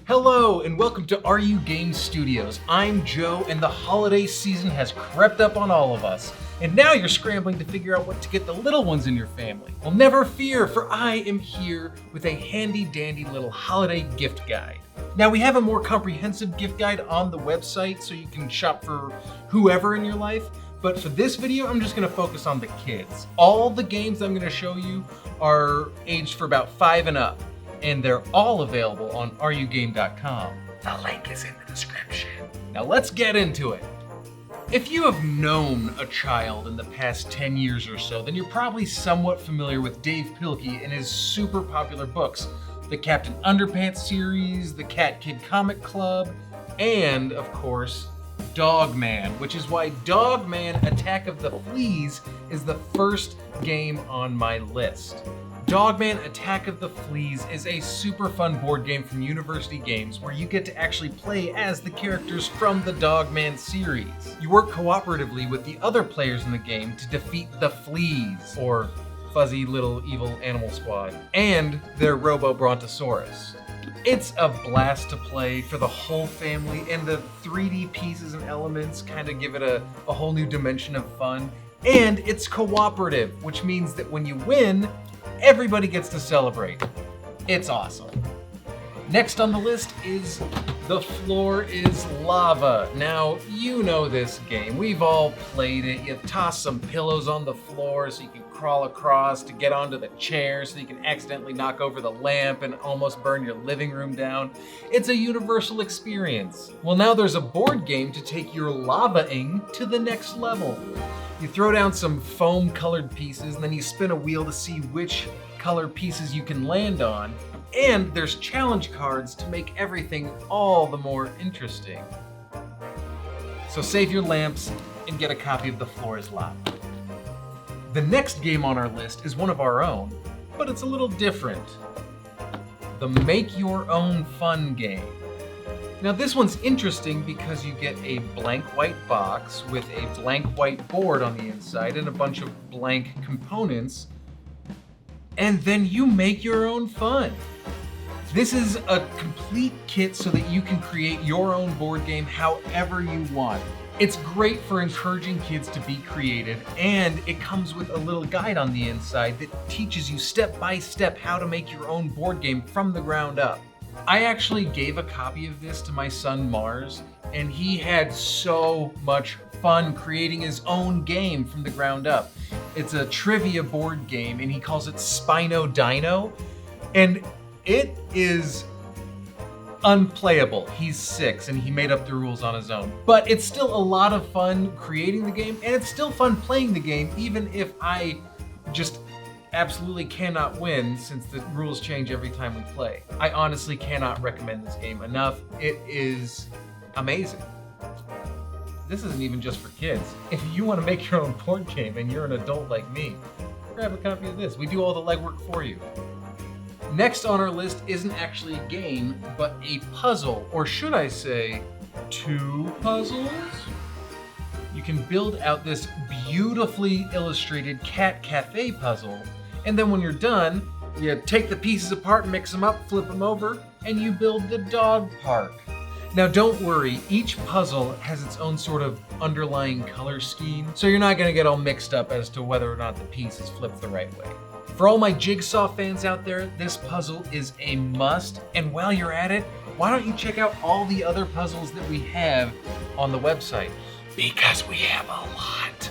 Hello and welcome to RU Game Studios. I'm Joe and the holiday season has crept up on all of us. And now you're scrambling to figure out what to get the little ones in your family. Well, never fear, for I am here with a handy dandy little holiday gift guide. Now we have a more comprehensive gift guide on the website so you can shop for whoever in your life. But for this video, I'm just gonna focus on the kids. All the games I'm gonna show you are aged for about 5 and up. And they're all available on rugame.com. The link is in the description. Now let's get into it. If you have known a child in the past 10 years or so, then you're probably somewhat familiar with Dave Pilkey and his super popular books, the Captain Underpants series, the Cat Kid Comic Club, and of course, Dogman, which is why Dogman Attack of the Fleas is the first game on my list. Dogman Attack of the Fleas is a super fun board game from University Games where you get to actually play as the characters from the Dogman series. You work cooperatively with the other players in the game to defeat the Fleas, or fuzzy little evil animal squad, and their Robo-Brontosaurus. It's a blast to play for the whole family, and the 3D pieces and elements kind of give it a whole new dimension of fun. And it's cooperative, which means that when you win, everybody gets to celebrate. It's awesome. Next on the list is The Floor is Lava. Now, you know this game. We've all played it. You toss some pillows on the floor so you can crawl across to get onto the chair so you can accidentally knock over the lamp and almost burn your living room down. It's a universal experience. Well, now there's a board game to take your lava-ing to the next level. You throw down some foam colored pieces and then you spin a wheel to see which color pieces you can land on. And there's challenge cards to make everything all the more interesting. So save your lamps and get a copy of The Floor is Lava. The next game on our list is one of our own, but it's a little different. The Make Your Own Fun game. Now this one's interesting because you get a blank white box with a blank white board on the inside and a bunch of blank components, and then you make your own fun. This is a complete kit so that you can create your own board game however you want. It's great for encouraging kids to be creative, and it comes with a little guide on the inside that teaches you step by step how to make your own board game from the ground up. I actually gave a copy of this to my son Mars, and he had so much fun creating his own game from the ground up. It's a trivia board game, and he calls it Spino Dino, and it is unplayable. He's 6, and he made up the rules on his own. But it's still a lot of fun creating the game, and it's still fun playing the game, even if I just absolutely cannot win since the rules change every time we play. I honestly cannot recommend this game enough. It is amazing. This isn't even just for kids. If you want to make your own board game and you're an adult like me, grab a copy of this. We do all the legwork for you. Next on our list isn't actually a game, but a puzzle, or should I say, 2 puzzles? You can build out this beautifully illustrated cat cafe puzzle, and then when you're done, you take the pieces apart, mix them up, flip them over, and you build the dog park. Now don't worry, each puzzle has its own sort of underlying color scheme, so you're not gonna get all mixed up as to whether or not the piece is flipped the right way. For all my Jigsaw fans out there, this puzzle is a must, and while you're at it, why don't you check out all the other puzzles that we have on the website? Because we have a lot.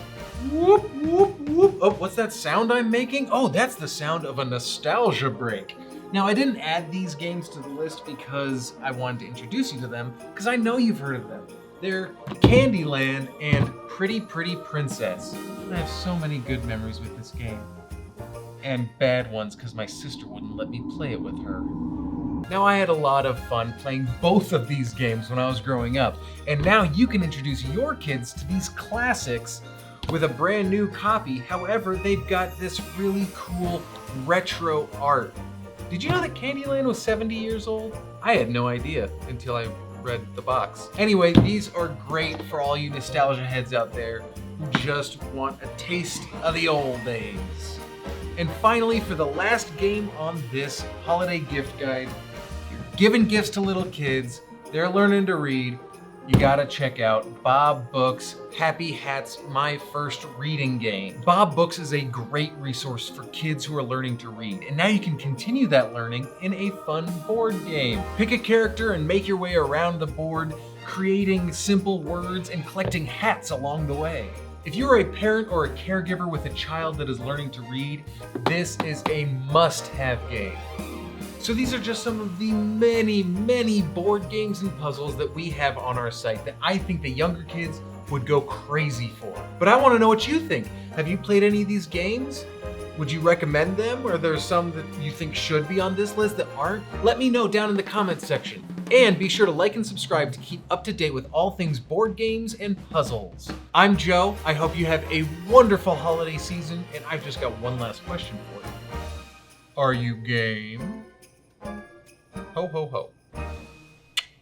Whoop, whoop, whoop. Oh, what's that sound I'm making? Oh, that's the sound of a nostalgia break. Now, I didn't add these games to the list because I wanted to introduce you to them, because I know you've heard of them. They're Candyland and Pretty Pretty Princess. I have so many good memories with this game. And bad ones because my sister wouldn't let me play it with her. Now, I had a lot of fun playing both of these games when I was growing up, and now you can introduce your kids to these classics with a brand new copy. However, they've got this really cool retro art. Did you know that Candyland was 70 years old? I had no idea until I read the box. Anyway, these are great for all you nostalgia heads out there who just want a taste of the old days. And finally, for the last game on this holiday gift guide, here. giving gifts to little kids, they're learning to read, you gotta check out Bob Books Happy Hats My First Reading Game. Bob Books is a great resource for kids who are learning to read, and now you can continue that learning in a fun board game. Pick a character and make your way around the board, creating simple words and collecting hats along the way. If you're a parent or a caregiver with a child that is learning to read, this is a must-have game. So these are just some of the many board games and puzzles that we have on our site that I think the younger kids would go crazy for. But I want to know what you think. Have you played any of these games? Would you recommend them? Or are there some that you think should be on this list that aren't? Let me know down in the comments section. And be sure to like and subscribe to keep up to date with all things board games and puzzles. I'm Joe. I hope you have a wonderful holiday season, and I've just got one last question for you. Are you game? Ho, ho, ho.